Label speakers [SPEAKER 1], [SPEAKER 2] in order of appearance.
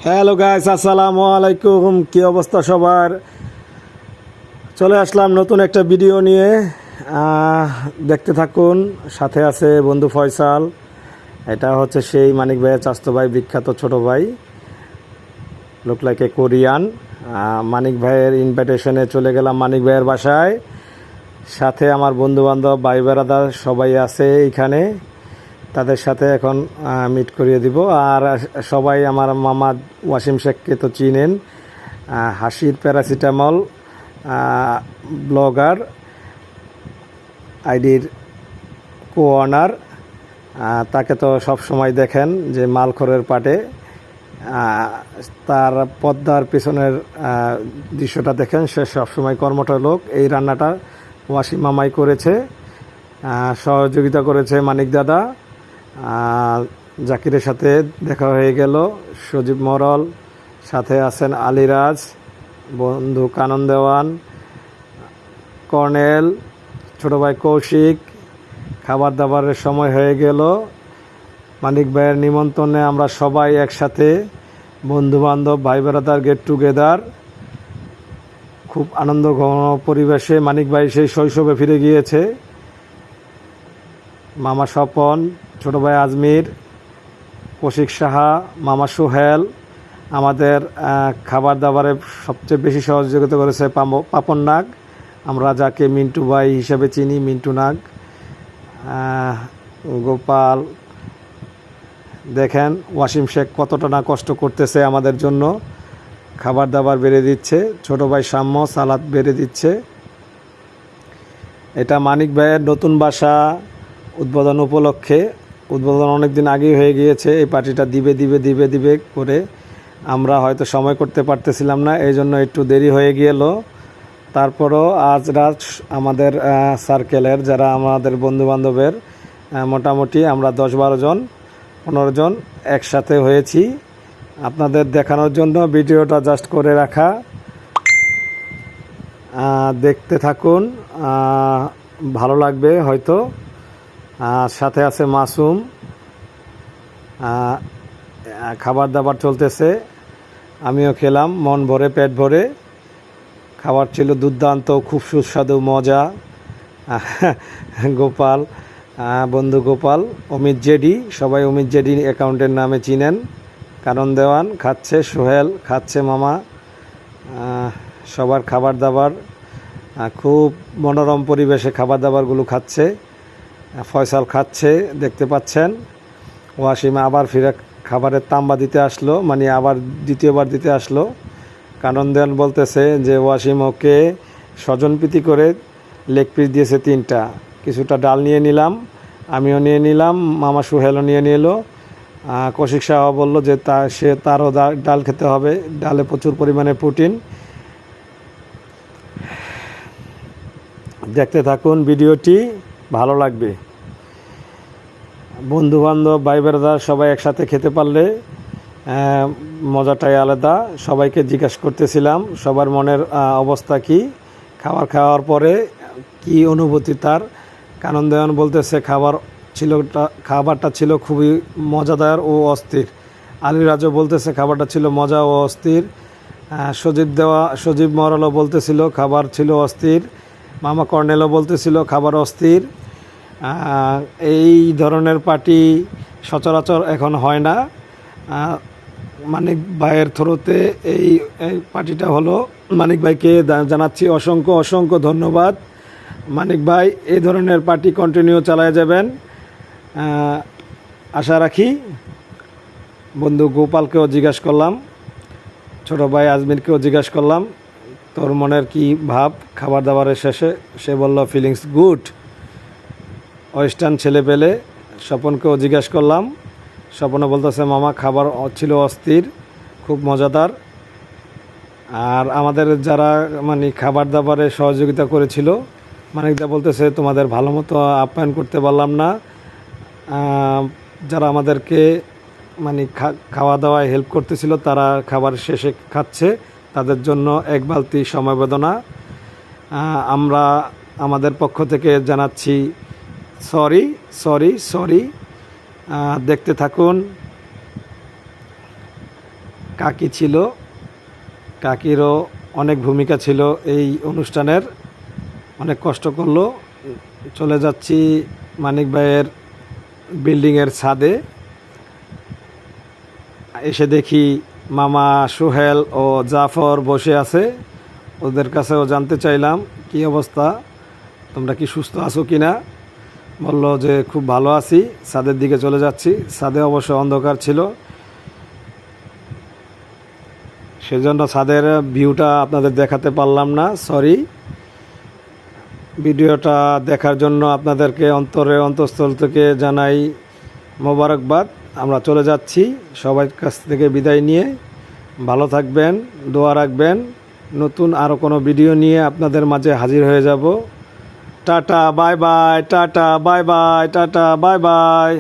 [SPEAKER 1] Hello guys, আসসালামু আলাইকুম। কি অবস্থা সবার? চলে আসলাম নতুন একটা ভিডিও নিয়ে। দেখতে থাকুন। সাথে আছে বন্ধু ফয়সাল। এটা হচ্ছে সেই মানিক ভাইয়ের চাচাতো ভাই, বিখ্যাত ছোট ভাই, লুক লাইক এ কোরিয়ান। মানিক ভাইয়ের ইনভাইটেশনে চলে গেলাম মানিক ভাইয়ের বাসায়। সাথে আমার বন্ধু বান্ধব, ভাই বেড়াদার সবাই আছে এইখানে। তাদের সাথে এখন মিট করিয়ে দিব। আর সবাই আমার মামা ওয়াসিম শেখকে তো চিনেন, হাসির প্যারাসিটামল ব্লগার, আইডির কো অনার। তাকে তো সব সময় দেখেন যে মালখরের পাটে, তার পদ্মার পিছনের দৃশ্যটা দেখেন। সে সবসময় কর্মঠ লোক। এই রান্নাটা ওয়াসিম মামাই করেছে, সহযোগিতা করেছে মানিক দাদা। জাকিরের সাথে দেখা হয়ে গেল, সজীব মরল, সাথে আছেন আলিরাজ, বন্ধু কানন দেওয়ান, কর্নেল, ছোটো ভাই কৌশিক। খাবার দাবারের সময় হয়ে গেল। মানিক ভাইয়ের নিমন্ত্রণে আমরা সবাই একসাথে, বন্ধুবান্ধব, ভাই বেড়াদার গেট টুগেদার। খুব আনন্দ ঘন পরিবেশে মানিক ভাই সেই শৈশবে ফিরে গিয়েছে। মামা স্বপন, ছোটো ভাই আজমির, কৌশিক সাহা, মামা সোহেল। আমাদের খাবার দাবারে সবচেয়ে বেশি সহযোগিতা করেছে পাপন নাগ, আমরা যাকে মিন্টু ভাই হিসেবে চিনি, মিন্টু নাগ। গোপাল, দেখেন ওয়াসিম শেখ কতটা না কষ্ট করতেছে আমাদের জন্য, খাবার দাবার বেড়ে দিচ্ছে। ছোটো ভাই সাম্য সালাদ বেড়ে দিচ্ছে। এটা মানিক ভাইয়ের নতুন বাসা উদ্বোধন উপলক্ষে। উদ্বোধন অনেক দিন আগেই হয়ে গিয়েছে। এই পার্টিটা দিবে করে আমরা হয়তো সময় করতে পারতেছিলাম না, এই জন্য একটু দেরি হয়ে গেল। তারপরও আজ রাত আমাদের সার্কেলের যারা আমাদের বন্ধুবান্ধবের মোটামুটি আমরা 10-12 জন 15 জন একসাথে হয়েছি। আপনাদের দেখানোর জন্য ভিডিওটা জাস্ট করে রাখা। দেখতে থাকুন, ভালো লাগবে হয়তো। সাথে আছে মাসুম। খাবার দাবার চলতেছে, আমিও খেলাম মন ভরে, পেট ভরে। খাবার ছিল দুর্দান্ত, খুব সুস্বাদু, মজা। গোপাল, বন্ধু গোপাল, অমিত জেডি, সবাই অমিত জেডি অ্যাকাউন্টের নামে চিনেন। কারণ দেওয়ান খাচ্ছে, সোহেল খাচ্ছে, মামা। সবার খাবার দাবার খুব মনোরম পরিবেশে খাবার দাবারগুলো খাচ্ছে। ফয়সাল খাচ্ছে, দেখতে পাচ্ছেন। ওয়াসিম আবার ফিরে খাবারের তাম্বা দিতে আসলো, মানে আবার দ্বিতীয়বার দিতে আসলো। কানন দেওয়ান বলতেছে যে ওয়াসিম ওকে স্বজনপ্রীতি করে লেগ পিস দিয়েছে 3টা। কিছুটা ডাল নিয়ে নিলাম, আমিও নিয়ে নিলাম, মামা সুহেলও নিয়ে নিল। কৌশিক শাহ বলল যে তারও ডাল খেতে হবে, ডালে প্রচুর পরিমাণে প্রোটিন। দেখতে থাকুন ভিডিওটি, ভালো লাগবে। বন্ধুবান্ধব, ভাই বেড়াদার সবাই একসাথে খেতে পারলে মজাটাই আলাদা। সবাইকে জিজ্ঞাসা করতেছিলাম সবার মনের অবস্থা কি, খাওয়ার পরে কি অনুভূতি তার। কানন দেওয়ান বলতেছে খাবারটা ছিল খুবই মজাদার ও অস্থির। আলিরাজও বলতেছে খাবারটা ছিল মজা ও অস্থির। সজীব মরলও বলতেছিল খাবার ছিল অস্থির। মামা কর্নেলও বলতেছিল খাবার অস্থির। এই ধরনের পার্টি সচরাচর এখন হয় না। মানিক ভাইয়ের থ্রুতে এই পার্টিটা হলো। মানিক ভাইকে জানাচ্ছি অসংখ্য ধন্যবাদ। মানিক ভাই এই ধরনের পার্টি কন্টিনিউ চালায় যাবেন আশা রাখি। বন্ধু গোপালকেও জিজ্ঞাসা করলাম, ছোটো ভাই আজমিরকেও জিজ্ঞাসা করলাম তোর মনের কি ভাব খাবার দাবারের শেষে। সে বলল ফিলিংস গুড। ওয়েস্টার্ন ছেলে পেলে স্বপনকেও জিজ্ঞাসা করলাম, স্বপনও বলতেছে মামা খাবার ছিল অস্থির, খুব মজাদার। আর আমাদের যারা মানে খাবার দাবারে সহযোগিতা করেছিল, মানিকদা বলতেছে তোমাদের ভালো মতো আপ্যায়ন করতে পারলাম না। যারা আমাদেরকে মানে খাওয়া দাওয়ায় হেল্প করতেছিল তারা খাবার শেষে খাচ্ছে, তাদের জন্য এক বালতি সমবেদনা আমরা আমাদের পক্ষ থেকে জানাচ্ছি সরি। দেখতে থাকুন। কাকি ছিল, কাকিরও অনেক ভূমিকা ছিল এই অনুষ্ঠানের, অনেক কষ্ট করলো। চলে যাচ্ছি মানিক ভাইয়ের বিল্ডিংয়ের ছাদে। এসে দেখি মামা সোহেল ও জাফর বসে আছে। ওদের কাছেও জানতে চাইলাম কি অবস্থা, তোমরা কি সুস্থ আছো কি না। বললো যে খুব ভালো আছি, ছাদের দিকে চলে যাচ্ছি। ছাদে অবশ্য অন্ধকার ছিল, সেজন্য ছাদের ভিউটা আপনাদের দেখাতে পারলাম না, সরি। ভিডিওটা দেখার জন্য আপনাদেরকে অন্তঃস্থল থেকে জানাই মোবারকবাদ। আমরা চলে যাচ্ছি, সবার কাছ থেকে বিদায় নিয়ে। ভালো থাকবেন, দোয়া রাখবেন। নতুন আরও কোনো ভিডিও নিয়ে আপনাদের মাঝে হাজির হয়ে যাব। Tata bye bye, tata bye bye, tata bye bye.